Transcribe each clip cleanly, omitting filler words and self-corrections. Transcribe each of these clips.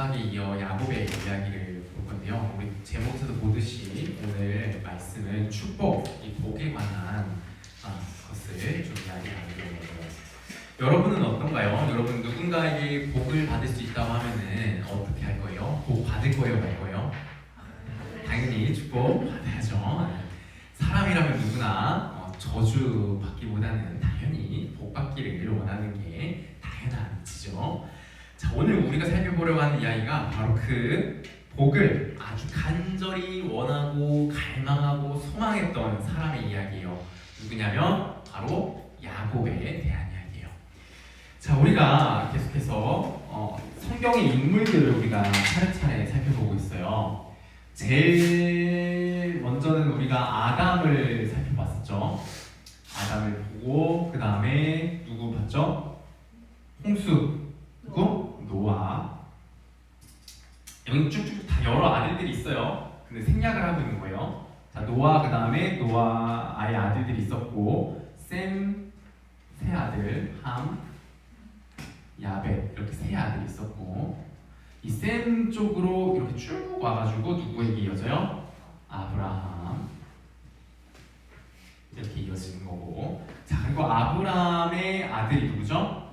이삭에 이어 야곱의 이야기를 볼 건데요. 우리 제목에서도 보듯이 오늘 말씀은 축복, 이 복에 관한 것을 좀 이야기하려고 해요. 여러분은 어떤가요? 여러분 누군가에게 복을 받을 수 있다고 하면은 어떻게 할 거예요? 복 받을 거예요, 말 거예요? 당연히 축복 받아야죠. 사람이라면 누구나 저주 받기보다는 당연히 복 받기를 원하는 게 당연한 이치죠. 자, 오늘 우리가 살펴보려고 하는 이야기가 바로 그 복을 아주 간절히 원하고 갈망하고 소망했던 사람의 이야기예요. 누구냐면 바로 야곱에 대한 이야기예요. 자, 우리가 계속해서 성경의 인물들을 우리가 차례차례 살펴보고 있어요. 제일 먼저는 우리가 아담을 살펴봤었죠. 아담을 보고 그 다음에 누구 봤죠? 홍수, 누구? 노아. 여기 쭉쭉 다 여러 아들들이 있어요. 근데 생략을 하고 있는 거예요. 자, 노아, 그 다음에 노아의 아들들이 있었고, 셈, 세 아들, 함, 야벳, 이렇게 세 아들이 있었고, 이 셈 쪽으로 이렇게 쭉 와가지고 누구에게 이어져요? 아브라함. 이렇게 이어지는 거고. 자, 그리고 아브라함의 아들이 누구죠?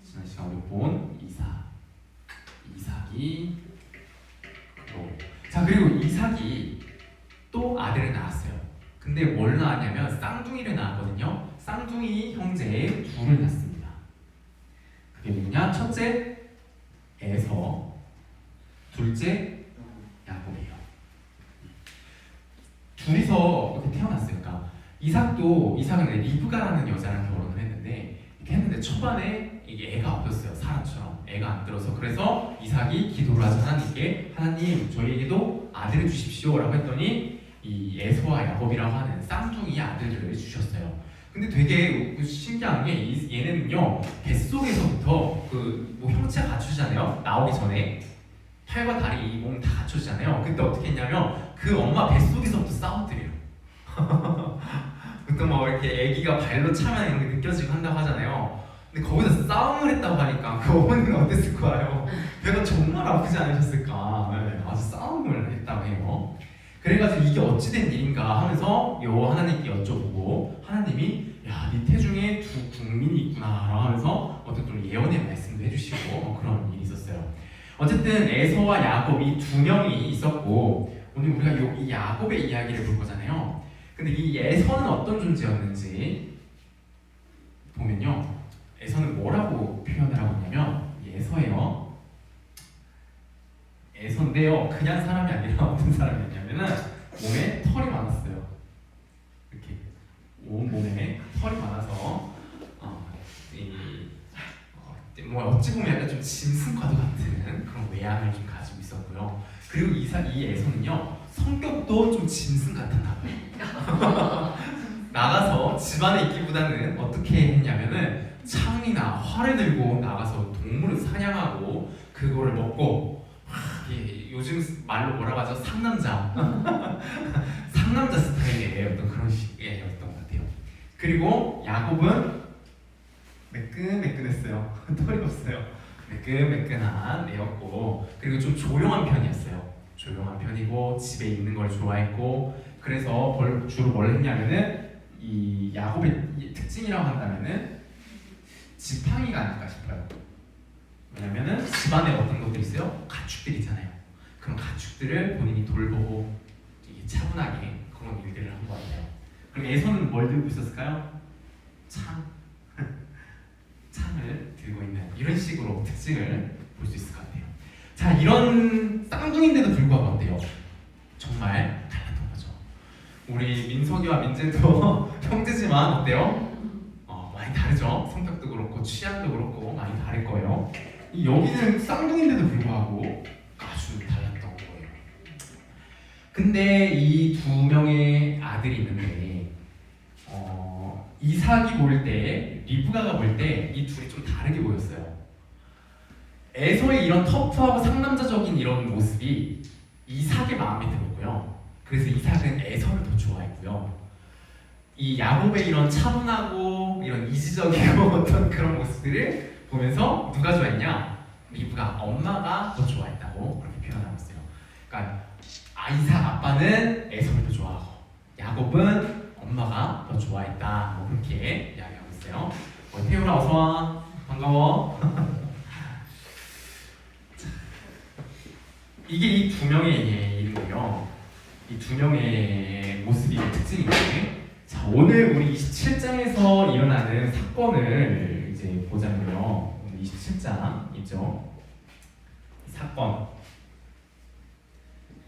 지난 시간 우리 본 이삭이 자, 그리고 이삭이 또 아들을 낳았어요. 근데 뭘 낳았냐면 쌍둥이를 낳았거든요. 쌍둥이 형제 둘을 낳습니다. 그게 누구냐? 첫째 에서, 둘째 야곱이에요. 둘이서 이렇게 태어났어요. 그러니까 이삭은 리브가라는 여자랑 결혼을 했는데 이렇게 했는데 초반에 이게 애가 없었어요. 사람처럼 애가 안 들어서. 그래서 이삭이 기도를 하자 하나님께, 하나님 저희에게도 아들을 주십시오라고 했더니 이 에서와 야곱이라고 하는 쌍둥이 아들을 주셨어요. 근데 되게 신기한 게 얘네는요 뱃속에서부터 뭐 형체가 갖추잖아요. 나오기 전에 팔과 다리, 몸 다 갖춰지잖아요. 그때 어떻게 했냐면 그 엄마 뱃속에서부터 싸움들이에요. 보통 뭐 이렇게 아기가 발로 차면 이런 게 느껴지고 한다고 하잖아요. 근데 거기서 싸움을 했다고 하니까 그 어머니는 어땠을 거예요? 배가 정말 아프지 않으셨을까? 네, 아주 싸움을 했다고 해요. 그래가지고 이게 어찌된 일인가 하면서 하나님께 여쭤보고 하나님이 네 태중에 두 국민이 있구나 하면서 어떤 좀 예언의 말씀도 해주시고 그런 일이 있었어요. 어쨌든 에서와 야곱이 두 명이 있었고 오늘 우리가 이 야곱의 이야기를 볼 거잖아요. 근데 이 에서는 어떤 존재였는지 보면요, 에서는 뭐라고 표현을 하고 있냐면 에서예요. 에서인데요, 그냥 사람이 아니라 어떤 사람이었냐면은 몸에 털이 많았어요. 이렇게 온 몸에 털이 많아서 뭐 어찌 보면 약간 좀 짐승과도 같은 그런 외양을 좀 가지고 있었고요. 그리고 이 에서는요 성격도 좀 짐승 같았나 봐요. 나가서 집안에 있기보다는 어떻게 했냐면은 창이나 활을 들고 나가서 동물을 사냥하고 그거를 먹고 요즘 말로 뭐라고 하죠? 상남자 상남자 스타일의 어떤 그런 식이었던 것 같아요. 그리고 야곱은 매끈매끈했어요. 털이 없어요. 매끈매끈한 애였고, 그리고 좀 조용한 편이었어요. 조용한 편이고 집에 있는 걸 좋아했고, 그래서 주로 뭘 했냐면은 이 야곱의 특징이라고 한다면은 지팡이가 아닐까 싶어요. 왜냐면은 집안에 어떤 것들이 있어요? 가축들이 있잖아요. 그런 가축들을 본인이 돌보고 차분하게 그런 일들을 한 것 같아요. 그럼 에서는 뭘 들고 있었을까요? 창을 들고 있는 이런 식으로 특징을 볼 수 있을 것 같아요. 자, 이런 쌍둥이인데도 불구하고 어때요? 정말 달랐던 거죠. 우리 민석이와 민재도 형제지만 어때요? 많이 다르죠. 성격도 그렇고 취향도 그렇고 많이 다를 거예요. 여기는 쌍둥이인데도 불구하고 아주 달랐던 거예요. 근데 이 두 명의 아들이 있는데 이삭이 볼 때, 리브가가 볼 때 이 둘이 좀 다르게 보였어요. 에서의 이런 터프하고 상남자적인 이런 모습이 이삭의 마음에 들었고요. 그래서 이삭은 에서를 더 좋아했고요. 이 야곱의 이런 차분하고 이런 이지적이고 어떤 그런 모습들을 보면서 누가 좋아했냐? 리브가 엄마가 더 좋아했다고 그렇게 표현하고 있어요. 그러니까 이삭 아빠는 에서를 더 좋아하고 야곱은 엄마가 더 좋아했다. 뭐 그렇게 이야기하고 있어요. 태우라 어서 와. 반가워. 이게 이 두 명의 이름이에요. 이 두 명의 모습이 특징인데, 자 오늘 우리 27장에서 일어나는 사건을 이제 보자면요. 27장 있죠. 사건,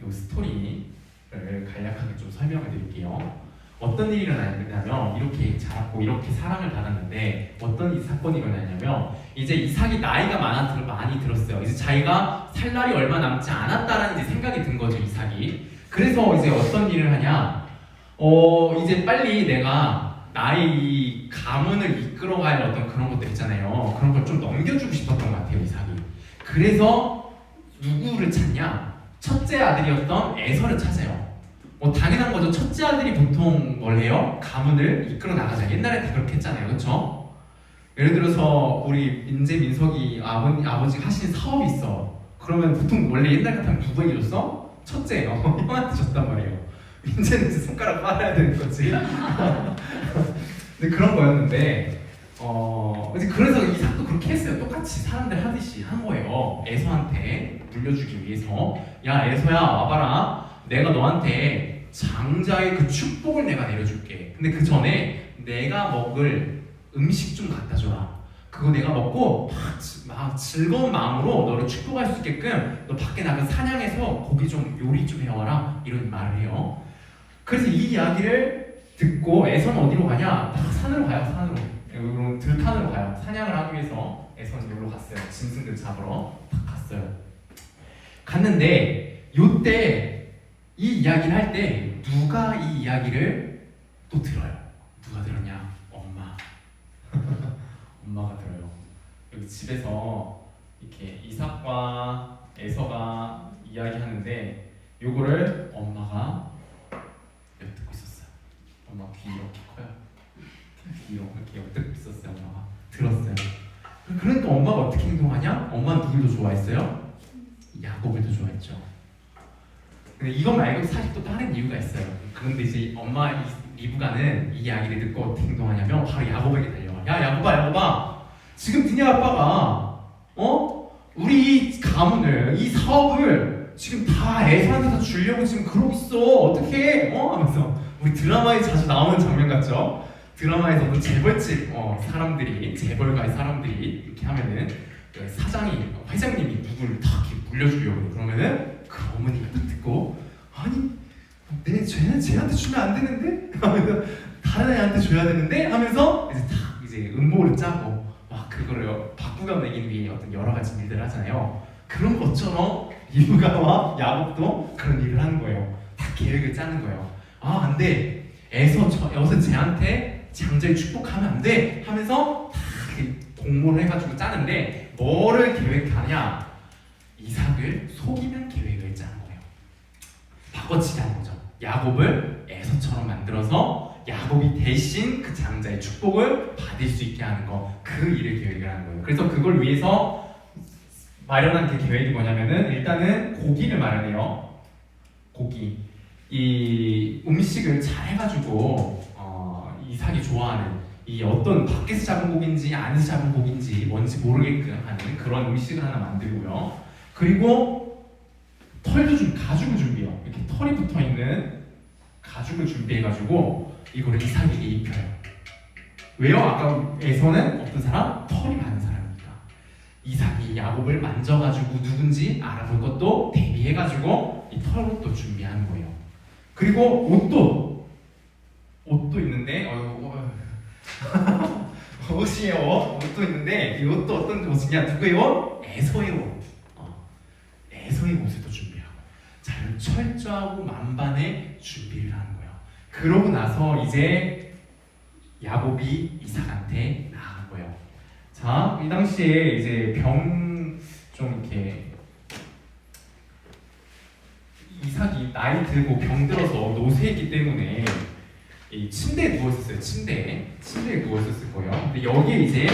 이 스토리를 간략하게 좀 설명을 드릴게요. 어떤 일이 일어나냐면 이렇게 자랐고 이렇게 사랑을 받았는데 어떤 사건이 일어나냐면 이제 이삭이 나이가 많이 들었어요. 이제 자기가 살 날이 얼마 남지 않았다라는 이제 생각이 든 거죠, 이삭이. 그래서 이제 어떤 일을 하냐? 이제 빨리 내가 나의 가문을 이끌어갈 어떤 그런 것들 있잖아요. 그런 걸 좀 넘겨주고 싶었던 것 같아요, 이삭이. 그래서 누구를 찾냐? 첫째 아들이었던 에서를 찾아요. 당연한 거죠. 첫째 아들이 보통 뭘 해요? 가문을 이끌어 나가자. 옛날에 다 그렇게 했잖아요, 그렇죠? 예를 들어서 우리 민석이 아버지가 하신 사업이 있어. 그러면 보통 원래 옛날 같으면 누구에게 줬어? 첫째예요. 형한테 줬단 말이에요. 민재는 이제 손가락 빨아야 되는 거지. 근데 그런 거였는데, 이제 그래서 이삭도 그렇게 했어요. 똑같이 사람들 하듯이 한 거예요. 에서한테 물려주기 위해서. 야, 에서야, 와봐라. 내가 너한테 장자의 그 축복을 내가 내려줄게. 근데 그 전에 내가 먹을 음식 좀 갖다 줘라. 그거 내가 먹고 막 즐거운 마음으로 너를 축복할 수 있게끔 너 밖에 나가 사냥해서 고기 좀 요리 좀 해와라. 이런 말을 해요. 그래서 이 이야기를 듣고 에서는 어디로 가냐? 다 산으로 가요. 산으로. 들판으로 가요. 사냥을 하기 위해서 에서는 여기로 갔어요. 짐승들 잡으러 딱 갔어요. 갔는데 요때 이 이야기를 할 때 누가 이 이야기를 또 들어요? 누가 들었냐? 엄마. 엄마가 들어요. 여기 집에서 이렇게 이삭과 에서가 이야기하는데 요거를 엄마가 엿듣고 있었어요. 엄마 귀 이렇게 커요. 귀 이렇게 엿듣고 있었어요. 엄마가 들었어요. 그러니까 엄마가 어떻게 행동하냐? 엄마는 누굴 더 좋아했어요? 야곱을 더 좋아했죠. 근데 이것 말고 사실 또 다른 이유가 있어요. 그런데 이제 엄마 리브가는 이 이야기를 듣고 어떻게 행동하냐면 바로 야곱에게 달려와. 야, 야곱아, 지금 니네 아빠가 우리 이 가문을, 이 사업을 지금 다 에서한테 주려고 지금 그러고 있어. 어떻게 하면서 우리 드라마에 자주 나오는 장면 같죠? 드라마에서도 재벌집 사람들이, 재벌가의 사람들이 이렇게 하면은 회장님이 누구를 다 이렇게 물려주려고 그러면은 그 어머니가 딱 듣고 아니 쟤한테 주면 안 되는데? 하면서 다른 애한테 줘야 되는데? 하면서 이제 딱 이제 음모를 짜고 막 그거를 바꾸어내기 위해 어떤 여러 가지 일들을 하잖아요. 그런 것처럼 리브가와 야곱도 그런 일을 하는 거예요. 다 계획을 짜는 거예요. 안 돼. 여기서 쟤한테 장자의 축복하면 안 돼. 하면서 다 공모를 해가지고 짜는데 뭐를 계획하냐? 이삭을 속이면 계획을 짜는 거예요. 바꿔치기 하는 거죠. 야곱을 에서처럼 만들어서 야곱이 대신 그 장자의 축복을 받을 수 있게 하는 거, 그 일을 계획을 하는 거예요. 그래서 그걸 위해서 마련한 그 계획이 뭐냐면은 일단은 고기를 마련해요. 고기. 이 음식을 잘 해가지고 이삭이 좋아하는 이 어떤 밖에서 잡은 고기인지 안에서 잡은 고기인지 뭔지 모르게끔 하는 그런 음식을 하나 만들고요. 그리고 가죽을 준비해요. 이렇게 털이 붙어있는 가죽을 준비해가지고 이거를 이삭에게 입혀요. 왜요? 아까 에서는 어떤 사람? 털이 많은 사람이니까. 이삭이 야곱을 만져가지고 누군지 알아볼 것도 대비해가지고 이 털옷도 준비하는 거예요. 그리고 옷도 있는데 옷이에요. 옷도 있는데 이 옷도 어떤 옷이냐? 누구의 옷? 에서의 옷. 에서의 옷을 또 준비하고 잘 철저하고 만반의 준비를 하는 거예요. 그러고 나서 이제 야곱이 이삭한테 나아간 거예요. 자, 이 당시에 이제 좀 이렇게 이삭이 나이 들고 병들어서 노쇠했기 때문에 이 침대에 누워있었어요. 침대에 누워있었을 거예요. 근데 여기에 이제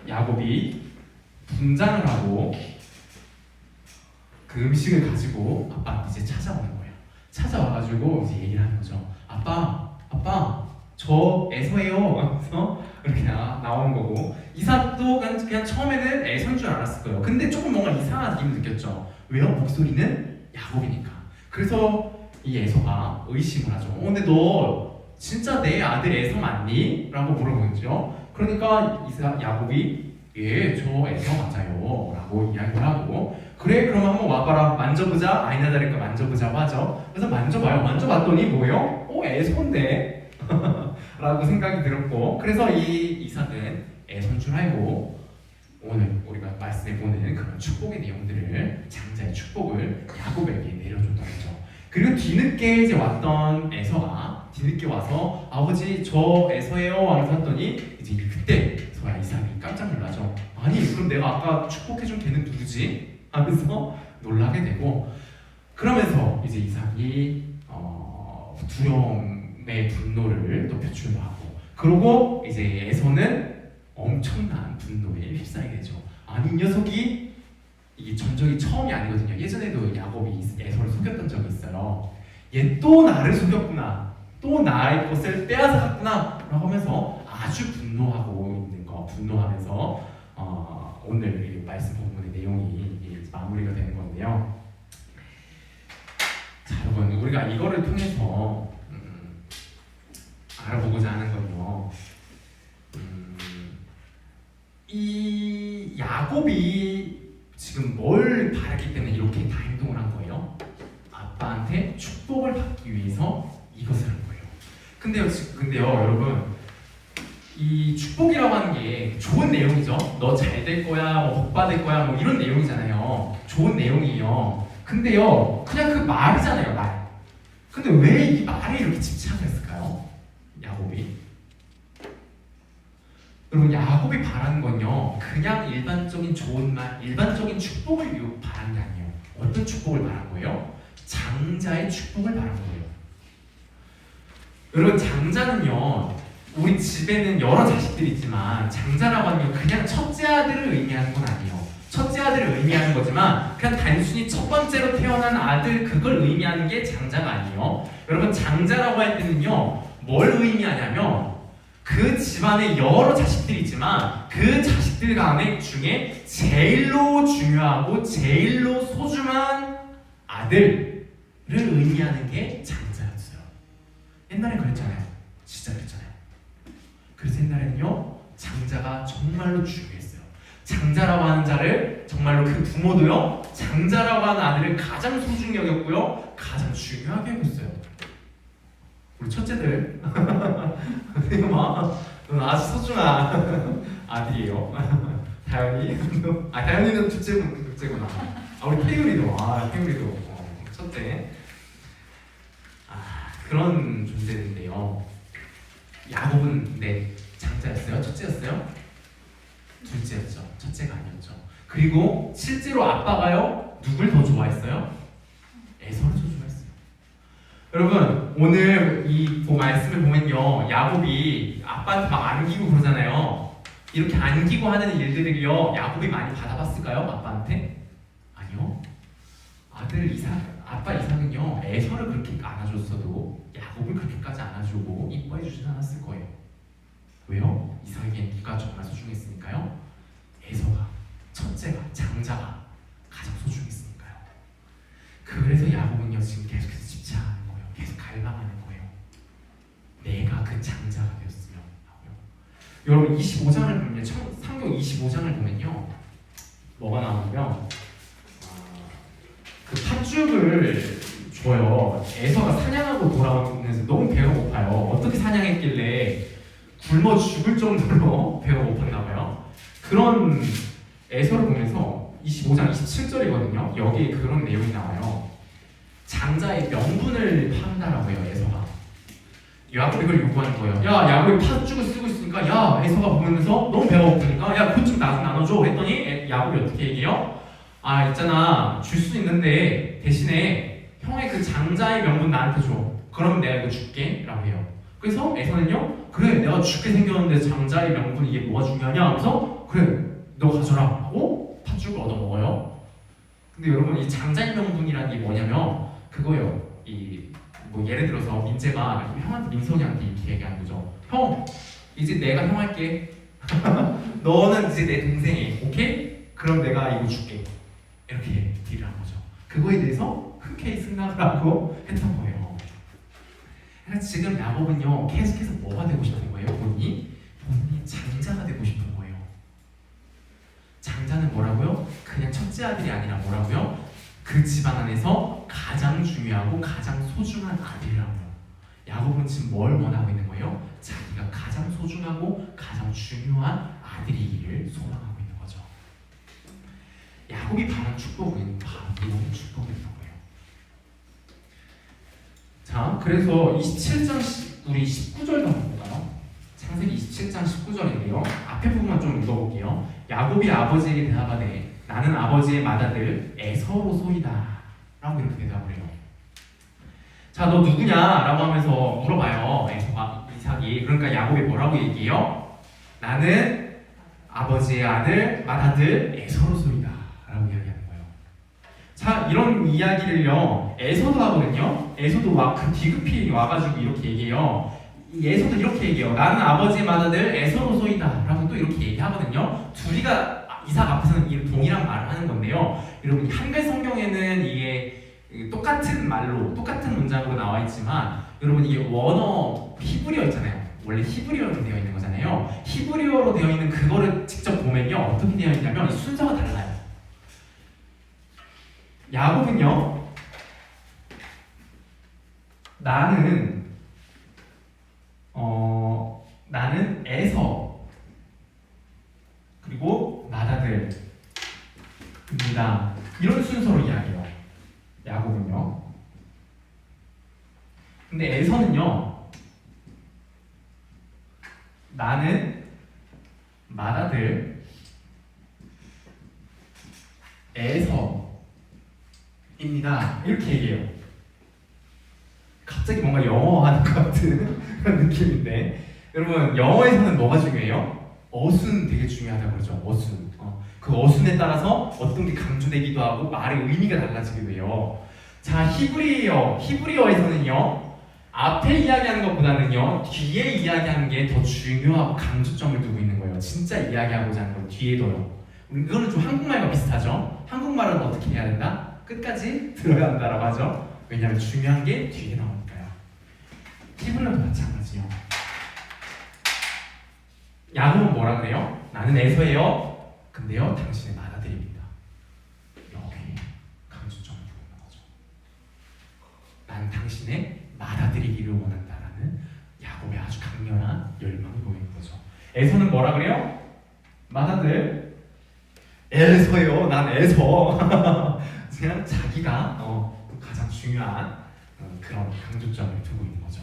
야곱이 분장을 하고 그 음식을 가지고 아빠한테 이제 찾아오는 거예요. 찾아와가지고 이제 얘기를 하는 거죠. 아빠, 저 애서예요. 하면서 이렇게 나오는 거고, 이삭도 그냥 처음에는 애서인 줄 알았을 거예요. 근데 조금 뭔가 이상한 느낌을 느꼈죠. 왜요? 목소리는 야곱이니까. 그래서 이 애서가 의심을 하죠. 근데 너 진짜 내 아들 애서 맞니? 라고 물어보죠. 그러니까 야곱이 예, 저 애서 맞아요 라고 이야기를 하고, 그래 그럼 한번 와봐라, 만져보자. 아이나 다를까 만져보자고 하죠. 그래서 만져봐요. 만져봤더니 뭐예요? 애서인데 라고 생각이 들었고, 그래서 이 이삭은 애서인 줄 알고 오늘 우리가 말씀해 보는 그런 축복의 내용들을, 장자의 축복을 야곱에게 내려줬던 거죠. 그리고 뒤늦게 이제 왔던 에서가 뒤늦게 와서 아버지 저 에서예요 하면서 했더니 이제 그때서야 이삭이 깜짝 놀라죠. 아니 그럼 내가 아까 축복해준 걔는 누구지? 하면서 놀라게 되고, 그러면서 이제 이삭이 두려움의 분노를 또 표출도 하고, 그러고 이제 에서는 엄청난 분노에 휩싸이게 되죠. 아니 이 녀석이, 이게 전적이 처음이 아니거든요. 예전에도 야곱이 에서를 속였던 적이 있어요. 얘 또 나를 속였구나, 또 나의 것을 빼앗아갔구나 라고 하면서 아주 분노하고 있는 거, 분노하면서 오늘 이 말씀 본문의 내용이 마무리가 되는 건데요. 자 여러분, 우리가 이거를 통해서 알아보고자 하는 건요, 이 야곱이 지금 뭘 바랐기 때문에 이렇게 다 행동을 한 거예요? 아빠한테 축복을 받기 위해서 이것을 한 거예요. 근데요 여러분, 이 축복이라고 하는 게 좋은 내용이죠. 너 잘 될 거야, 복 받을 거야, 뭐 이런 내용이잖아요. 좋은 내용이에요. 근데요, 그냥 그 말이잖아요, 말. 근데 왜 이 말에 이렇게 집착을 했을까요? 야곱이. 여러분, 야곱이 바라는 건요, 그냥 일반적인 좋은 말, 일반적인 축복을 바라는 게 아니에요. 어떤 축복을 바란 거예요? 장자의 축복을 바란 거예요. 여러분, 장자는요, 우리 집에는 여러 자식들이 있지만 장자라고 하면 그냥 첫째 아들을 의미하는 건 아니에요. 첫째 아들을 의미하는 거지만 그냥 단순히 첫 번째로 태어난 아들, 그걸 의미하는 게 장자가 아니에요. 여러분, 장자라고 할 때는요, 뭘 의미하냐면 그 집안에 여러 자식들이 있지만 그 자식들 중에 제일로 중요하고 제일로 소중한 아들을 의미하는 게 장자였어요. 옛날엔 그랬잖아요. 진짜 그랬잖아요. 그래서 옛날에는요, 장자가 정말로 중요했어요. 장자라고 하는 자를 정말로 그 부모도요, 장자라고 하는 아들을 가장 소중히 여겼고요, 가장 중요하게 여겼어요. 우리 첫째들 넌 아주 소중한 아들이에요. 다현이, 다현이는 둘째구나. 우리 태율이도, 태율이도 첫째. 그런 존재인데요. 야곱은 장자였어요? 첫째였어요? 둘째였죠. 첫째가 아니었죠. 그리고 실제로 아빠가요, 누굴 더 좋아했어요? 에서를 더 좋아했어요. 여러분, 오늘 이 말씀을 보면요, 야곱이 아빠한테 막 안기고 그러잖아요. 이렇게 안기고 하는 일들을요, 야곱이 많이 받아봤을까요? 아빠한테? 아니요. 아빠 이삭은요, 에서를 그렇게 안아줬어도 야곱을 그렇게까지 안아주고 이뻐해주진 않았을 거예요. 왜요? 이삭에게 누가 정말 소중했으니까요. 에서가, 첫째가, 장자가 가장 소중했으니까요. 그래서 야곱은요, 지금 계속해서 집착하는 거예요. 계속 갈망하는 거예요. 내가 그 장자가 되었으면 하고요. 여러분, 25장을 보면요, 창세기 25장을 보면요, 뭐가 나오냐면 그 팥죽을 줘요. 에서가 사냥하고 돌아오면서 너무 배가 고파요. 어떻게 사냥했길래 굶어 죽을 정도로 배가 고팠나 봐요. 그런 에서를 보면서 25장 27절이거든요. 여기에 그런 내용이 나와요. 장자의 명분을 판다라고 해요, 에서가. 야곱이 이걸 요구하는 거예요. 야, 야곱이 팥죽을 쓰고 있으니까, 야, 에서가 보면서 너무 배가 고프니까, 야, 그것 좀 나눠줘. 했더니 야곱이 어떻게 얘기해요? 있잖아, 줄 수 있는데 대신에 형의 그 장자의 명분 나한테 줘. 그럼 내가 이거 줄게 라고 해요. 그래서 에서는요, 그래, 내가 죽게 생겼는데 장자의 명분 이게 뭐가 중요하냐 하면서, 그래, 너 가져라 하고 팥죽을 얻어먹어요. 근데 여러분 이 장자의 명분이라는 게 뭐냐면 그거요. 이 뭐 예를 들어서 민재가 형한테 민석이한테 이렇게 얘기하는 거죠. 형 이제 내가 형 할게. 너는 이제 내 동생이 오케이? 그럼 내가 이거 줄게. 이렇게 딜을 한 거죠. 그거에 대해서 흔쾌히 승낙을 하고 했던 거예요. 그래서 지금 야곱은요 계속해서 뭐가 되고 싶은 거예요? 본인이 장자가 되고 싶은 거예요. 장자는 뭐라고요? 그냥 첫째 아들이 아니라 뭐라고요? 그 집안 안에서 가장 중요하고 가장 소중한 아들이라고요. 야곱은 지금 뭘 원하고 있는 거예요? 자기가 가장 소중하고 가장 중요한 아들이기를 소망하고 있는 거죠. 야곱이 바란 축복은 바로 이런 축복이었던 거예요. 자, 그래서 27장 우리 19절도 한번 볼까요? 창세기 27장 19절인데요. 앞에 부분만 좀 읽어볼게요. 야곱이 아버지에게 대답하되 나는 아버지의 맏아들 에서로소이다 라고 이렇게 대답을 해요. 자, 너 누구냐? 라고 하면서 물어봐요. 이삭이. 그러니까 야곱이 뭐라고 얘기해요? 나는 아버지의 아들 맏아들 에서로소이다 라고 이야기하는 거예요. 자, 이런 이야기를요 에서도 하거든요. 에서도 그 디귿이 와가지고 이렇게 얘기해요. 에서도 이렇게 얘기해요. 나는 아버지의 맏아들 에서로소이다 라고 또 이렇게 얘기하거든요. 둘이가 이삭 앞에서는 이 동일한 말을 하는 건데요. 여러분 한글 성경에는 이게 똑같은 말로 똑같은 문장으로 나와 있지만 여러분 이게 원어 히브리어 있잖아요. 원래 히브리어로 되어 있는 거잖아요. 히브리어로 되어 있는 그거를 직접 보면요 어떻게 되어 있냐면 순서가 달라요. 야곱은요 나는 에서 그리고 맏아들입니다. 이런 순서로 이야기해요. 야곱은요. 근데 에서는요. 나는 맏아들 에서입니다. 이렇게 얘기해요. 갑자기 뭔가 영어 하는 것 같은 그런 느낌인데 여러분 영어에서는 뭐가 중요해요? 어순 되게 중요하다고 그러죠. 어순. 그 어순에 따라서 어떤 게 강조되기도 하고 말의 의미가 달라지기도 해요. 자, 히브리어에서는요 앞에 이야기하는 것보다는요 뒤에 이야기하는 게 더 중요하고 강조점을 두고 있는 거예요. 진짜 이야기하고자 하는 건 뒤에 둬요. 이거는 좀 한국말과 비슷하죠. 한국말은 어떻게 해야 된다? 끝까지 들어야 한다라고 하죠. 왜냐하면 중요한 게 뒤에 나오니까요. 히브리어도 마찬가지요. 야곱은 뭐라 그래요? 나는 에서예요. 근데요, 당신의 맏아들입니다. 여기 강조점을 두고 있는 거죠. 나는 당신의 맏아들이기를 원한다라는 야곱의 아주 강렬한 열망이 보이는 거죠. 에서는 뭐라 그래요? 맏아들. 에서요. 난 에서. 그냥 자기가 가장 중요한 그런 강조점을 두고 있는 거죠.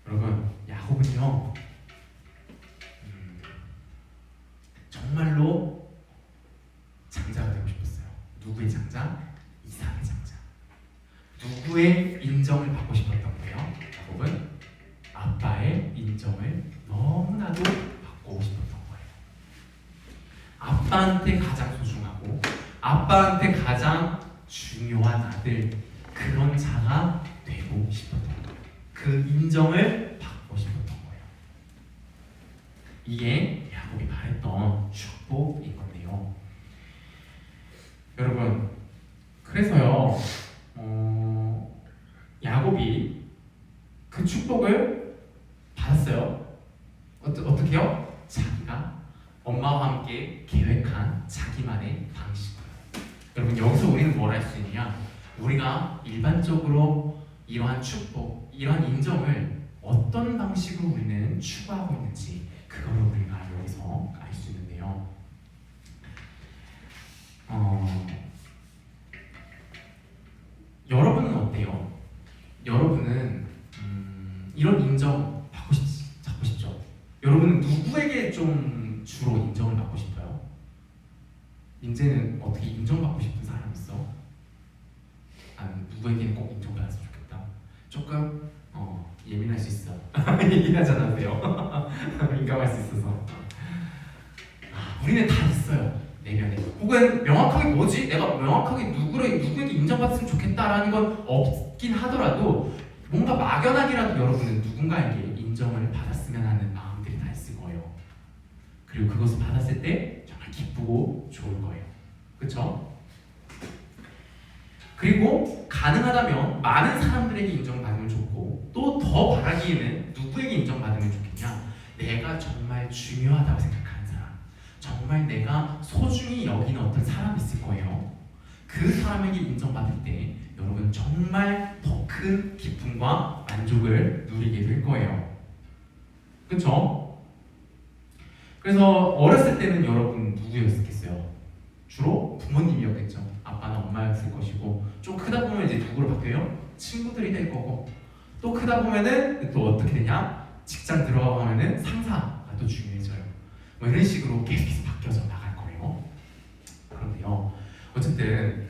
여러분, 야곱은요 정말로 장자가 되고 싶었어요. 누구의 장자? 이삭의 장자. 누구의 인정을 받고 싶었던 거예요? 야곱은 아빠의 인정을 너무나도 받고 싶었던 거예요. 아빠한테 가장 소중하고 아빠한테 가장 중요한 아들, 그런 자가 되고 싶었던 거예요. 그 인정을 받고 싶었던 거예요. 이게 야곱이 바랬던 축복인 건데요. 여러분, 그래서요 야곱이 그 축복을 받았어요. 어떻게요? 자기가 엄마와 함께 계획한 자기만의 방식으로. 여러분, 여기서 우리는 뭘 할 수 있느냐? 우리가 일반적으로 이러한 축복, 이러한 인정을 어떤 방식으로 우리는 추구하고 있는지 그거를 우리가 여기서 알 수 있는데요. 여러분은 어때요? 여러분은 이런 인정 받고 싶죠? 여러분은 누구에게 좀 주로 인정을 받고 싶어요? 민재는 어떻게 인정받고 싶은 사람 있어? 누구에게는 꼭 인정받았으면 좋겠다. 조금 예민할 수 있어. 얘기하지 않았어요. 민감할 수 있어서. 우리는 다 있어요. 내면에 꼭 혹은 명확하게 뭐지? 내가 명확하게 누구에게 인정받았으면 좋겠다라는 건 없긴 하더라도 뭔가 막연하게라도 여러분은 누군가에게 인정을 받았으면 하는 마음들이 다 있을 거예요. 그리고 그것을 받았을 때 정말 기쁘고 좋을 거예요. 그렇죠? 그리고 가능하다면 많은 사람들에게 인정받으면 좋고 또 더 바라기에는 누구에게 인정받으면 좋겠냐? 내가 정말 중요하다고 생각하는 사람, 정말 내가 소중히 여기는 어떤 사람이 있을 거예요. 그 사람에게 인정받을 때 여러분 정말 더 큰 기쁨과 만족을 누리게 될 거예요. 그렇죠? 그래서 어렸을 때는 여러분 누구였겠어요? 주로 부모님이었겠죠. 아빠나 엄마였을 것이고 좀 크다 보면 이제 누구로 바뀌어요? 친구들이 될 거고 또 크다 보면은 또 어떻게 되냐? 직장 들어가면은 상사가 또 중요해져요. 뭐 이런 식으로 계속해서 바뀌어서 나갈 거예요. 그런데요, 어쨌든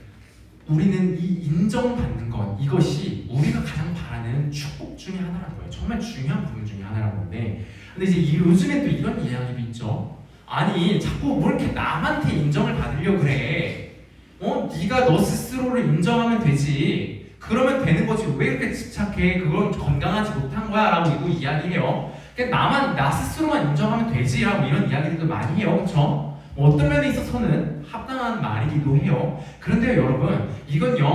우리는 이 인정받는 것 이것이 우리가 가장 바라는 축복 중에 하나라는 거예요. 정말 중요한 부분 중에 하나라는 건데, 근데 이제 요즘에 또 이런 이야기도 있죠. 아니 자꾸 뭘 이렇게 남한테 인정을 받으려고 그래? 네가 너 스스로를 인정하면 되지. 그러면 되는 거지. 왜 이렇게 집착해? 그건 건강하지 못한 거야 라고 이야기해요. 그냥 나 스스로만 인정하면 되지 라고 이런 이야기들도 많이 해요. 그렇죠? 어떤 면에 있어서는 합당한 말이기도 해요. 그런데 여러분 이건요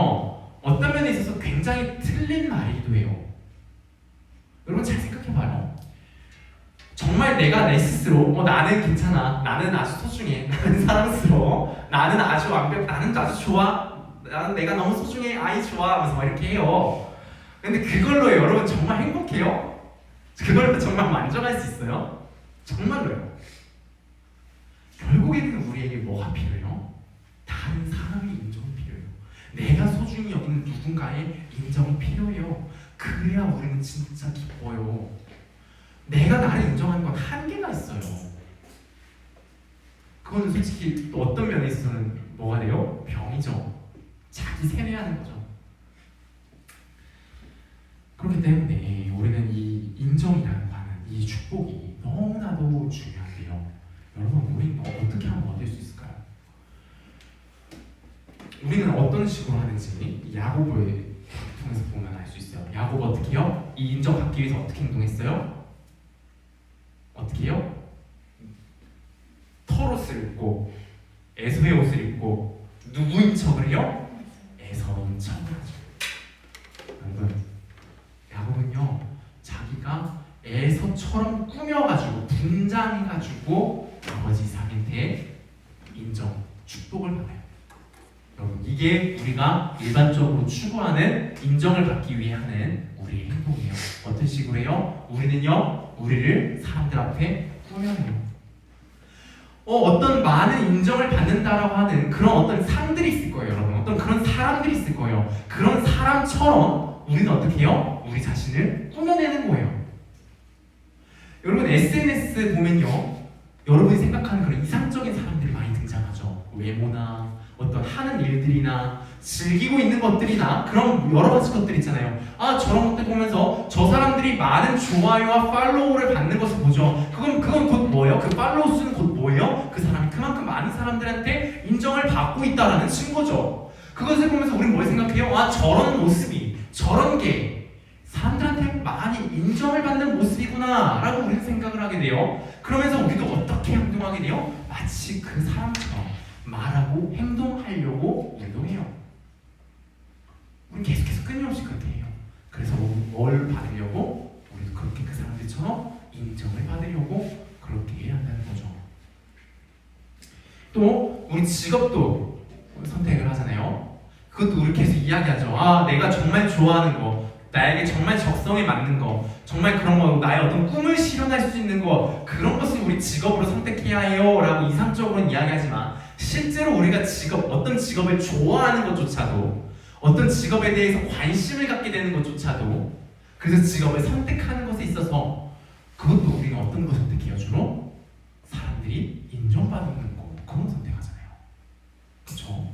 어떤 면에 있어서 굉장히 틀린 말이기도 해요. 여러분 잘 생각해봐요. 정말 내가 내 스스로 나는 괜찮아, 나는 아주 소중해, 나는 사랑스러워, 나는 아주 완벽, 나는 아주 좋아, 나는 내가 너무 소중해, 아이 좋아 하면서 막 이렇게 해요. 근데 그걸로 여러분 정말 행복해요? 그걸로 정말 만족할 수 있어요? 정말로요. 결국에는 우리에게 뭐가 필요해요? 다른 사람의 인정이 필요해요. 내가 소중히 여기는 누군가의 인정이 필요해요. 그래야 우리는 진짜 기뻐요. 내가 나를 인정하는 건 한계가 있어요. 그거는 솔직히 또 어떤 면에 있어서는 뭐가 돼요? 병이죠. 자기 세뇌하는 거죠. 그렇기 때문에 우리는 이 인정이라는 바는 이 축복이 너무나도 중요한데요. 여러분 우리는 어떻게 하면 얻을 수 있을까요? 우리는 어떤 식으로 하는지 야고보를 통해서 보면 알 수 있어요. 야고보 어떻게 해요? 이 인정받기 위해서 어떻게 행동했어요? 어떻게 해요? 털옷을 입고 에서의 옷을 입고 누구인 척을 해요? 에서인 척을 하죠. 여러분 야곱은요 자기가 에서처럼 꾸며가지고 분장해가지고 아버지 이삭한테 인정, 축복을 받아요. 여러분 이게 우리가 일반적으로 추구하는 인정을 받기 위해 하는 우리의 행동이에요. 어떤 식으로 해요? 우리는요 우리를 사람들 앞에 꾸며내요. 어떤 많은 인정을 받는다라고 하는 그런 어떤 상들이 있을 거예요. 여러분 어떤 그런 사람들이 있을 거예요. 그런 사람처럼 우리는 어떻게 해요? 우리 자신을 꾸며내는 거예요. 여러분 SNS 보면요 여러분이 생각하는 그런 이상적인 사람들이 많이 등장하죠. 외모나 어떤 하는 일들이나 즐기고 있는 것들이나 그런 여러 가지 것들 있잖아요. 저런 것들 보면서 저 사람들이 많은 좋아요와 팔로우를 받는 것을 보죠. 그건 곧 뭐예요? 그 팔로우 수는 곧 뭐예요? 그 사람이 그만큼 많은 사람들한테 인정을 받고 있다라는 증거죠. 그것을 보면서 우리는 뭘 생각해요? 저런 모습이, 저런 게 사람들한테 많이 인정을 받는 모습이구나 라고 우리는 생각을 하게 돼요. 그러면서 우리도 어떻게 행동하게 돼요? 마치 그 사람처럼 말하고 행동하려고 우리도 해요. 우리는 계속해서 끊임없이 그렇게 해요. 그래서 뭘 받으려고? 우리도 그렇게 그 사람들처럼 인정을 받으려고 그렇게 해야 한다는 거죠. 또 우리 직업도 선택을 하잖아요. 그것도 우리 계속 이야기하죠. 내가 정말 좋아하는 거, 나에게 정말 적성에 맞는 거, 정말 그런 거, 나의 어떤 꿈을 실현할 수 있는 거, 그런 것을 우리 직업으로 선택해야 해요 라고 이상적으로는 이야기하지만 실제로 우리가 어떤 직업을 좋아하는 것조차도, 어떤 직업에 대해서 관심을 갖게 되는 것조차도, 그래서 직업을 선택하는 것에 있어서 그것도 우리는 어떤 걸 선택해요? 주로 사람들이 인정받는 거, 그런 거 선택하잖아요. 그렇죠?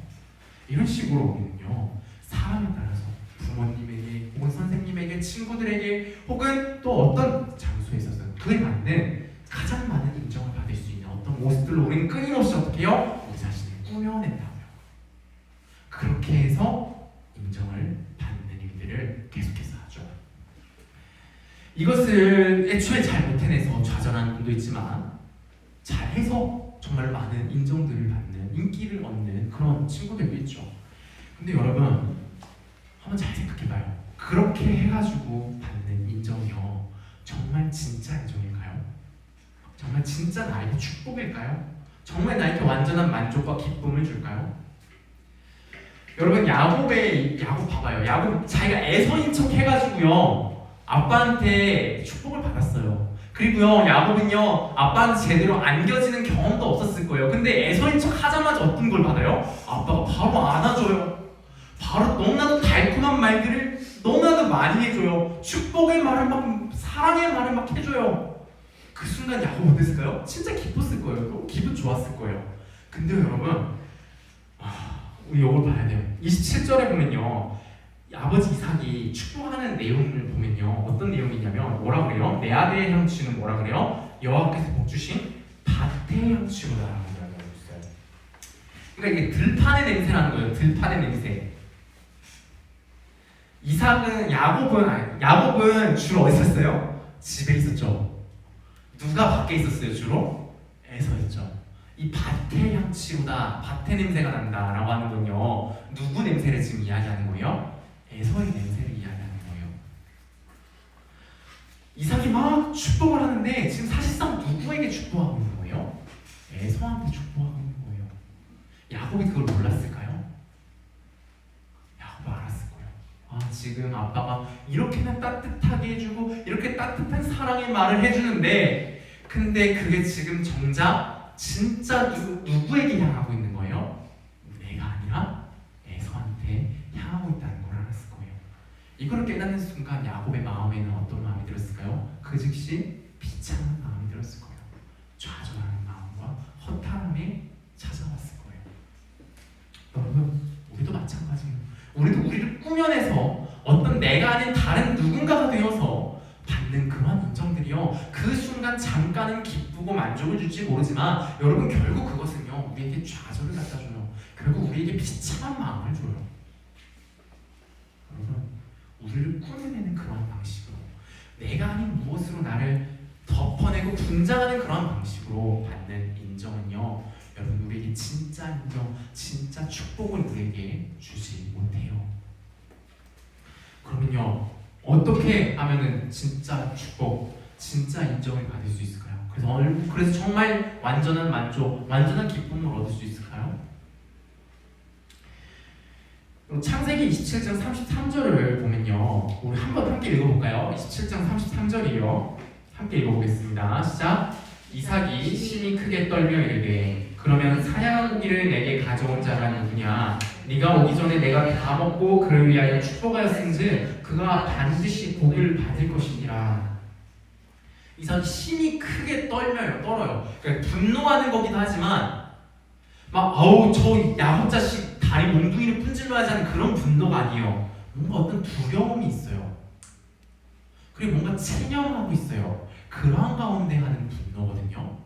이런 식으로 우리는요 사람에 따라서 부모님에게 혹은 선생님에게, 친구들에게, 혹은 또 어떤 장소에 있어서 그에 맞는 가장 많은 인정을 받을 수 있는 어떤 모습들로 우리는 끊임없이 어떻게 해요? 우리 자신을 꾸며 태워낸다고요. 그렇게 해서 인정을 받는 일들을 계속해서 하죠. 이것을 애초에 잘 못해내서 좌절하는 분도 있지만 잘해서 정말 많은 인정들을 받는, 인기를 얻는 그런 친구들도 있죠. 근데 여러분 한번 잘 생각해봐요. 그렇게 해가지고 받는 인정이요, 정말 진짜 인정일까요? 정말 진짜 나에게 축복일까요? 정말 나에게 완전한 만족과 기쁨을 줄까요? 여러분 야곱 봐봐요. 야곱 자기가 애서인 척 해가지고요 아빠한테 축복을 받았어요. 그리고요 야곱은요 아빠한테 제대로 안겨지는 경험도 없었을 거예요. 근데 애서인 척 하자마자 어떤 걸 받아요? 아빠가 바로 안아줘요. 바로 너무나도 달콤한 말들을 너무나도 많이 해줘요. 축복의 말을 막, 사랑의 말을 막 해줘요. 그 순간 야곱 어땠을까요? 진짜 기뻤을 거예요. 기분 좋았을 거예요. 근데 여러분 우리 이걸 봐야 돼요. 27절에 보면요 아버지 이삭이 축복하는 내용을 보면요 어떤 내용이냐면 뭐라 그래요? 내 아들의 향취는 뭐라 그래요? 여호와께서 복 주신 밭의 향취로다라고 이야기하고 있어요. 그러니까 이게 들판의 냄새라는 거예요. 들판의 냄새. 야곱은 주로 어디 있었어요? 집에 있었죠. 누가 밖에 있었어요? 주로 에서였죠. 이 밭의 향취로다, 밭의 냄새가 난다라고 하는 건요 누구 냄새를 지금 이야기하는 거예요? 에서의 냄새를 이야기하는 거예요. 이삭이 막 축복을 하는데 지금 사실상 누구에게 축복하고 있는 거예요? 에서한테 축복하고 있는 거예요. 야곱이 그걸 몰랐을까요? 야곱이 알았을 거예요. 지금 아빠가 이렇게나 따뜻하게 해주고 이렇게 따뜻한 사랑의 말을 해주는데 근데 그게 지금 정작 진짜 누구에게 향하고 있는 거예요? 내가 아니라 에서한테 향하고 있다는 걸 알았을 거예요. 이걸 깨닫는 순간 야곱의 마음에는 어떤 마음이 들었을까요? 그 즉시 비참한 마음이 들었을 거예요. 좌절하는 마음과 허탈함이 찾아왔을 거예요. 여러분 우리도 마찬가지예요. 우리도 우리를 꾸며내서 어떤 내가 아닌 다른 누군가가 되어서 받는 그런 인정들이요 그 순간 잠깐은 기쁘고 만족을 줄지 모르지만 여러분 결국 그것은요 우리에게 좌절을 갖다 줘요. 결국 우리에게 비참한 마음을 줘요. 여러분 우리를 꾸며내는 그런 방식으로 내가 아닌 무엇으로 나를 덮어내고 분장하는 그런 방식으로 받는 인정은요 여러분 우리에게 진짜 인정, 진짜 축복을 우리에게 주지 못해요. 그러면요 어떻게 하면은 진짜 축복, 진짜 인정을 받을 수 있을까요? 그래서 정말 완전한 만족, 완전한 기쁨을 얻을 수 있을까요? 창세기 27장 33절을 보면요 우리 한번 함께 읽어볼까요? 27장 33절이요 함께 읽어보겠습니다. 시작. 이삭이 심히 크게 떨며 이르되 그러면 사냥한 고기를 내게 가져온 자가 누구냐? 네가 오기 전에 내가 다 먹고 그를 위하여 축복하였은즉 그가 반드시 복을 받을 것이니라. 이삭이 심히 크게 떨어요. 그러니까 분노하는 거기도 하지만 막 저 야곱 자식 다리 몽둥이를 분질러야지 하는 그런 분노가 아니에요. 뭔가 어떤 두려움이 있어요. 그리고 뭔가 체념하고 있어요. 그러한 가운데 하는 분노거든요.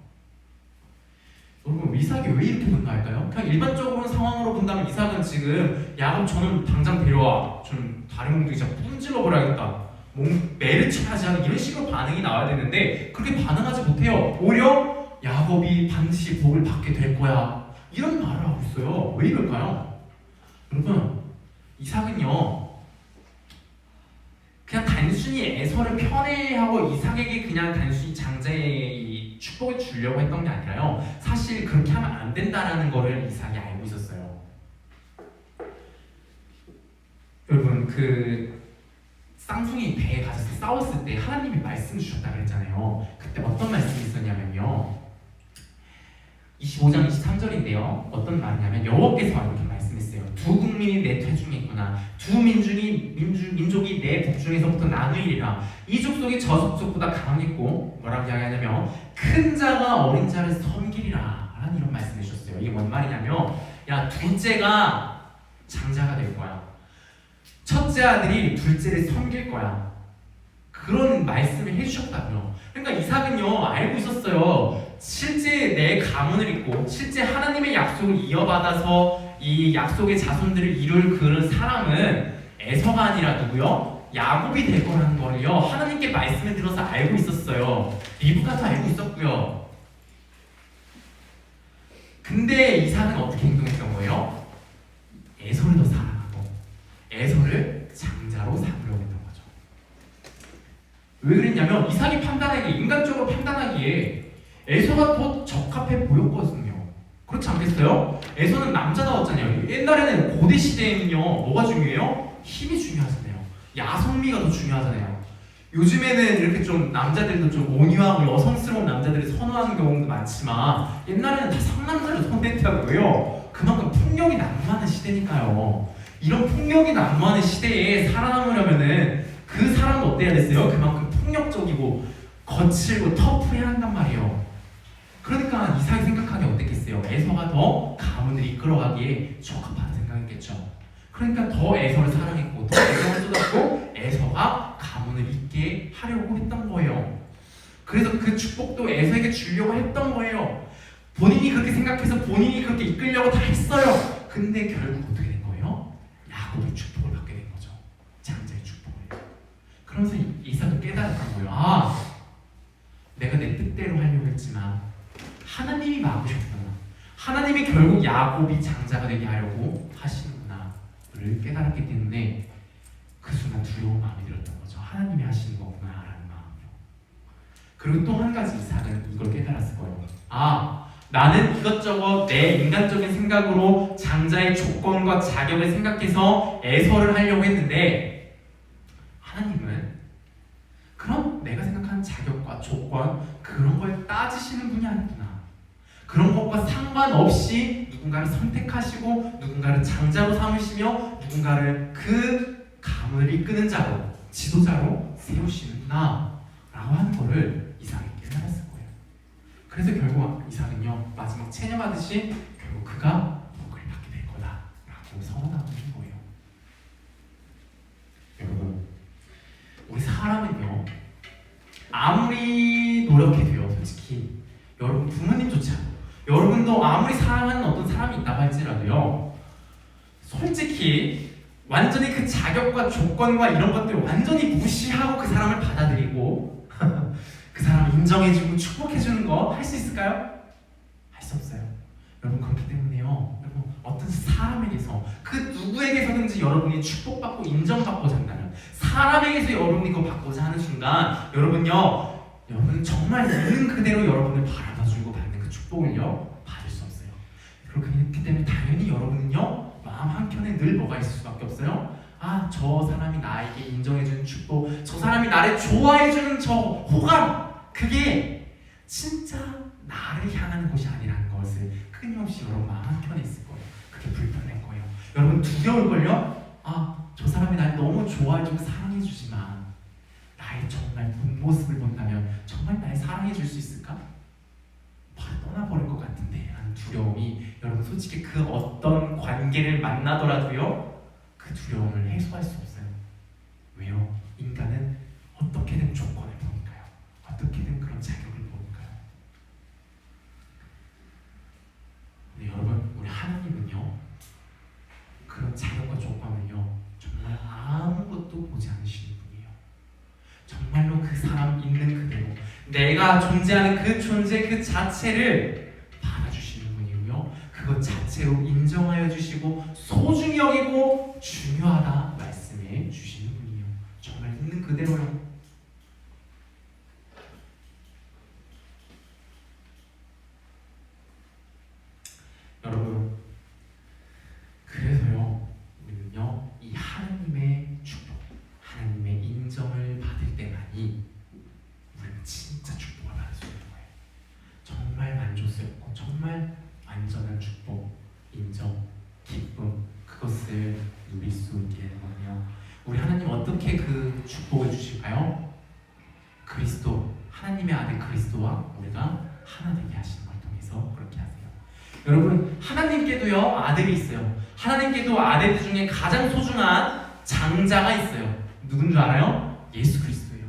여러분 이삭이 왜 이렇게 분노할까요? 그냥 일반적으로 상황으로 본다면 이삭은 지금 야곱 저는 당장 데려와, 저는 다리 몽둥이 진짜 분질러 버려야겠다, 매를 쳐야지 하는 이런 식으로 반응이 나와야 되는데 그렇게 반응하지 못해요. 오히려 야곱이 반드시 복을 받게 될 거야 이런 말을 하고 있어요. 왜 이럴까요? 여러분 이삭은요 그냥 단순히 에서를 편애하고 이삭에게 그냥 단순히 장자의 축복을 주려고 했던 게 아니라요 사실 그렇게 하면 안 된다라는 거를 이삭이 알고 있었어요. 여러분 그 쌍둥이 배에 가서 싸웠을 때 하나님이 말씀 주셨다 그랬잖아요. 그때 어떤 말씀이 있었냐면요 25장 23절인데요 어떤 말이냐면 여호와께서 이렇게 말씀했어요. 두 국민이 내 태중에 있구나. 두 민족이 내 복중에서부터 나누리라. 이 족속이 저 족속보다 강했고 뭐라고 이야기하냐면 큰 자가 어린 자를 섬기리라 라는 이런 말씀을 해주셨어요. 이게 뭔 말이냐면 야 둘째가 장자가 될 거야. 첫째 아들이 둘째를 섬길 거야. 그런 말씀을 해주셨다고요. 그러니까 이삭은요 알고 있었어요. 실제 내 가문을 잇고 실제 하나님의 약속을 이어받아서 이 약속의 자손들을 이룰 그런 사람은 에서가 아니라 누구요? 야곱이 될 거라는 거를요 하나님께 말씀을 들어서 알고 있었어요. 리브가도 알고 있었고요. 근데 이삭은 어떻게 행동했던 거예요? 에서를 더 사랑하고 에서를 장자로 삼으려고 했던 거죠. 왜 그랬냐면 이삭이 판단하기에, 인간적으로 판단하기에 에서가 더 적합해 보였거든요. 그렇지 않겠어요? 에서는 남자다웠잖아요. 옛날에는 고대 시대에는요 뭐가 중요해요? 힘이 중요하잖아요. 야성미가 더 중요하잖아요. 요즘에는 이렇게 좀 남자들도 좀 온유하고 여성스러운 남자들을 선호하는 경우도 많지만 옛날에는 다 상남자를 선택하고요. 그만큼 폭력이 난무하는 시대니까요. 이런 폭력이 난무하는 시대에 살아남으려면은 그 사람도 어때야 됐어요? 그만큼 폭력적이고 거칠고 터프해야 한단 말이에요. 그러니까 이삭이 생각하기 어땠겠어요? 에서가 더 가문을 이끌어가기에 적합하다 생각했겠죠. 그러니까 더 에서를 사랑했고 더 에서를 쏟았고 에서가 가문을 잇게 하려고 했던 거예요. 그래서 그 축복도 에서에게 주려고 했던 거예요. 본인이 그렇게 생각해서 본인이 그렇게 이끌려고 다 했어요. 근데 결국 어떻게 된 거예요? 야곱의 축복을 받게 된 거죠. 장자의 축복을. 그러면서 이삭은 깨달았던 거예요. 아, 내가 내 뜻대로 하려고 했지만 하나님이 막으셨구나. 하나님이 결국 야곱이 장자가 되게 하려고 하시는구나를 깨달았기 때문에 그 순간 두려운 마음이 들었던 거죠. 하나님이 하시는 거구나라는 마음이요. 그리고 또 한 가지 이삭은 이걸 깨달았을 거예요. 아, 나는 이것저것 내 인간적인 생각으로 장자의 조건과 자격을 생각해서 에서를 하려고 했는데 하나님은 그럼 내가 생각하는 자격과 조건 그런 걸 따지시는 분이 아니구나. 그런 것과 상관없이 누군가를 선택하시고 누군가를 장자로 삼으시며 누군가를 그 가문을 이끄는 자로 지도자로 세우시는구나 라고 하는 거를 이삭이 깨달았을 거예요. 그래서 결국 이삭은요 마지막 체념하듯이 결국 그가 복을 받게 될 거다 라고 선언하는 거예요. 여러분, 우리 사람은요 아무리 노력해도요 솔직히 여러분 부모님조차 여러분도 아무리 사랑하는 어떤 사람이 있다고 할지라도요 솔직히 완전히 그 자격과 조건과 이런 것들 완전히 무시하고 그 사람을 받아들이고 그 사람을 인정해주고 축복해주는 거 할 수 있을까요? 할 수 없어요. 여러분 그렇기 때문에요 여러분 어떤 사람에게서 그 누구에게서든지 여러분이 축복받고 인정받고자 한다면 사람에게서 여러분이 그거 받고자 하는 순간 여러분은 정말 있는 그대로 여러분을 바라봐주고 받는 그 축복을요 받을 수 없어요. 그렇기 때문에 당연히 여러분은요 마음 한켠에 늘 뭐가 있을 수밖에 없어요. 아, 저 사람이 나에게 인정해주는 축복, 저 사람이 나를 좋아해주는 저 호감, 그게 진짜 나를 향하는 것이 아니라는 것을 끊임없이 여러분 마음 한켠에 있을 거예요. 그게 불편할 거예요. 여러분 두려울걸요? 아, 저 사람이 날 너무 좋아해주고 사랑해주지만 나의 정말 본 모습을 본다면 정말 날 사랑해줄 수 있을까? 바로 떠나버릴 것 같은데 라는 두려움이 여러분 솔직히 그 어떤 관계를 만나더라도요 그 두려움을 해소할 수 없어요. 왜요? 인간은 어떻게든 조건을 보니까요. 어떻게든 그런 자격을 보니까요. 근데 여러분 우리 하나님은요 그런 자격과 조건을요 정말 아무것도 보지 않으시는 분이에요. 정말로 그 사람 있는 그대로 내가 존재하는 그 존재 그 자체를 받아주시는 분이고요 그것 자체로 인정하여 주시고 소중히 여기고 중요하다 말씀해 주시는 분이에요. 정말 있는 그대로요. 여러분 그래서요 우리는요 이 하나님의 축복 하나님의 인정을 받을 때만이 우리는 진짜 축복을 받을 수 있는 거예요. 정말 만족스럽고 정말 완전한 축복, 인정, 기쁨 그것을 누릴 수 있게 되는 거예요. 우리 하나님 어떻게 그 축복을 주실까요? 그리스도, 하나님의 아들 그리스도와 우리가 하나 되게 하시는 걸 통해서 그렇게 하세요. 여러분 하나님께도요 아들이 있어요. 하나님께도 아들 중에 가장 소중한 장자가 있어요. 누군 줄 알아요? 예수 그리스도예요.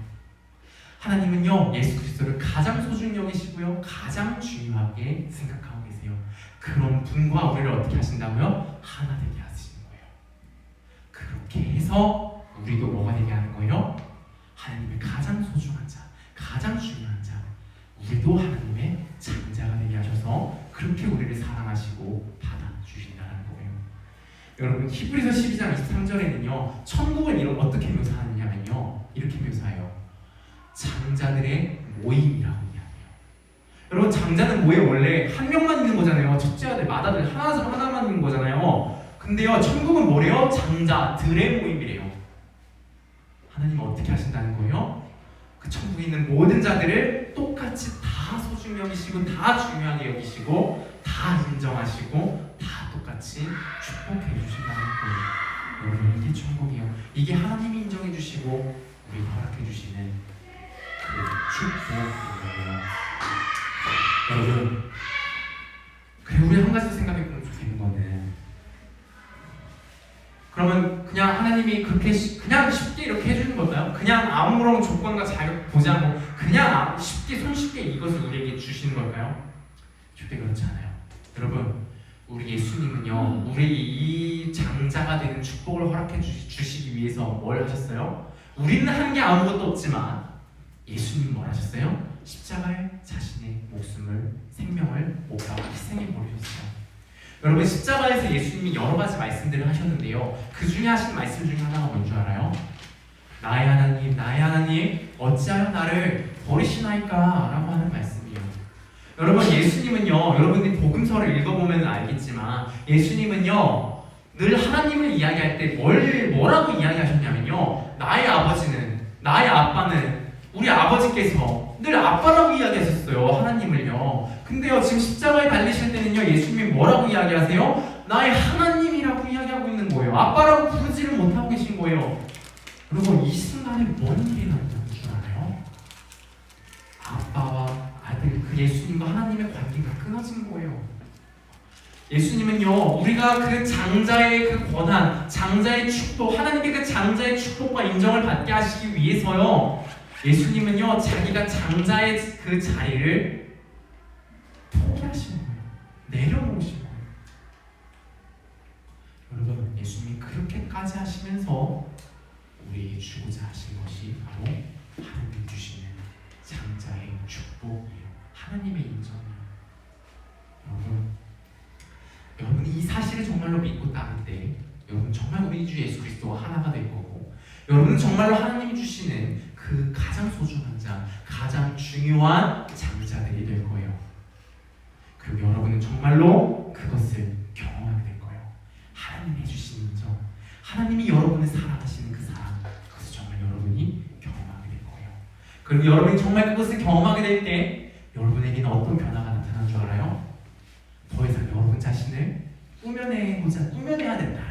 하나님은요 예수 그리스도를 가장 소중히 여기시고요 가장 중요하게 생각하고 계세요. 그런 분과 우리를 어떻게 하신다고요? 하나 되게 하시는 거예요. 그렇게 해서 우리도 뭐가 되게 하는 거예요? 하나님의 가장 소중한 자, 가장 중요한 자, 우리도 하나님의 장자가 되게 하셔서 그렇게 우리를 사랑하시고 받아주신다는 거예요. 여러분 히브리서 12장 23절에는요 천국을 어떻게 묘사하느냐면요 이렇게 묘사해요. 장자들의 모임이라고 이야기해요. 여러분 장자는 뭐예요? 원래 한 명만 있는 거잖아요. 첫째 아들, 맏아들 하나만 있는 거잖아요. 근데요 천국은 뭐래요? 장자들의 모임이래요. 하나님은 어떻게 하신다는 거예요? 그 천국에 있는 모든 자들을 똑같이 다 소중히 여기시고 다 중요하게 여기시고 다 인정하시고 다 똑같이 축복해 주신다는 거예요. 여러분 이게 천국이에요. 이게 하나님이 인정해 주시고 우리 허락해 주시는 그 축복이에요. 여러분 그리고 우리 한 가지 생각해 보면 좋겠는 거는 그러면 그냥 하나님이 그렇게 그냥 쉽게 이렇게 해주는 걸까요? 그냥 아무런 조건과 자격 보지 않고 그냥 쉽게 손쉽게 이것을 우리에게 주시는 걸까요? 절대 그렇지 않아요. 여러분 우리 예수님은요 우리 이 장자가 되는 축복을 허락해 주시기 위해서 뭘 하셨어요? 우리는 한 게 아무것도 없지만 예수님은 뭘 하셨어요? 십자가에 자신의 목숨을 생명을 못 박아 희생해 버리셨어요. 여러분 십자가에서 예수님이 여러 가지 말씀들을 하셨는데요. 그 중에 하신 말씀 중에 하나가 뭔지 알아요? 나의 하나님 어찌하여 나를 버리시나이까 라고 하는 말씀이에요. 여러분 예수님은요 여러분들이 복음서를 읽어보면 알겠지만 예수님은요 늘 하나님을 이야기할 때 뭐라고 이야기하셨냐면요 나의 아빠는 우리 아버지께서 늘 아빠라고 이야기하셨어요. 하나님을요. 근데요 지금 십자가에 달리실 때는요 예수님이 뭐라고 이야기하세요? 나의 하나님이라고 이야기하고 있는 거예요. 아빠라고 부르지를 못하고 계신 거예요. 여러분 이 순간에 뭔 일이 일어나는 줄 알아요? 아빠와 아들 그 예수님과 하나님의 관계가 끊어진 거예요. 예수님은요 우리가 그 장자의 그 권한, 장자의 축복, 하나님의 그 장자의 축복과 인정을 받게 하시기 위해서요 예수님은요 자기가 장자의 그 자리를 포기하신 거예요. 내려놓으신 거예요. 여러분 예수님이 그렇게까지 하시면서 우리에게 주고자 하신 것이 바로 하나님 주시는 장자의 축복이에요. 하나님의 인정이에요. 여러분 이 사실을 정말로 믿고 따를 때 여러분 정말 우리 주 예수 그리스도와 하나가 될 거고 여러분은 정말로 하나님이 주시는 그 가장 소중한 자, 가장 중요한 장자들이 될 거예요. 그리고 여러분은 정말로 그것을 경험하게 될 거예요. 하나님이 주신 인정, 하나님이 여러분을 사랑하시는 그 사랑, 그것을 정말 여러분이 경험하게 될 거예요. 그리고 여러분이 정말 그것을 경험하게 될 때 여러분에게는 어떤 변화가 나타나는 줄 알아요? 더 이상 여러분 자신을 꾸며내야 된다.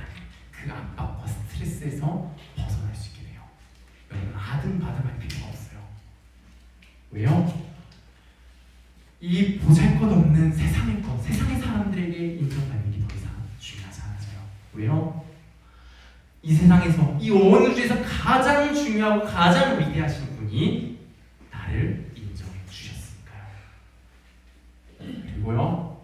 그 압박과 스트레스에서 벗어날 수 있게 돼요. 여러분 아등바등할 필요가 없어요. 왜요? 이 보잘것없는 세상의 사람들에게 인정받는 게 더 이상 중요하지 않아져요. 왜요? 이 세상에서 이 온 우주에서 가장 중요하고 가장 위대하신 분이 나를 인정해 주셨으니까요. 그리고요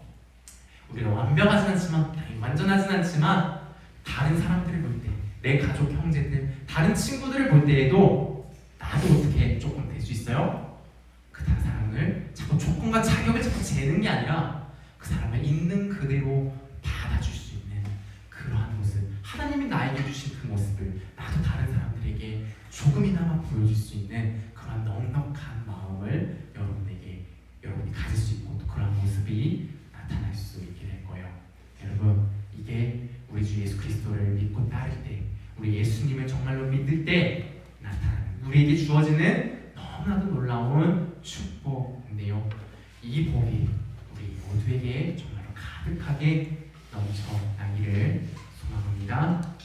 우리는 완벽하진 않지만 완전하진 않지만 다른 사람들을 볼 때, 내 가족 형제들, 다른 친구들을 볼 때에도 나도 어떻게 조금 될 수 있어요? 그 다른 사람을 자꾸 조건과 자격을 자꾸 재는 게 아니라 그 사람을 있는 그대로 받아줄 수 있는 그러한 모습, 하나님이 나에게 주신 그 모습을 나도 다른 사람들에게 조금이나마 보여줄 수 있는 그러한 넉넉한 마음을 여러분이 가질 수 있고 또 그러한 모습이 나타날 수 있게 될 거예요. 여러분 이게 우리 주 예수 그리스도를 믿고 따를 때, 우리 예수님을 정말로 믿을 때 나타나는 우리에게 주어지는 너무나도 놀라운 축복인데요. 이 복이 우리 모두에게 정말로 가득하게 넘쳐나기를 소망합니다.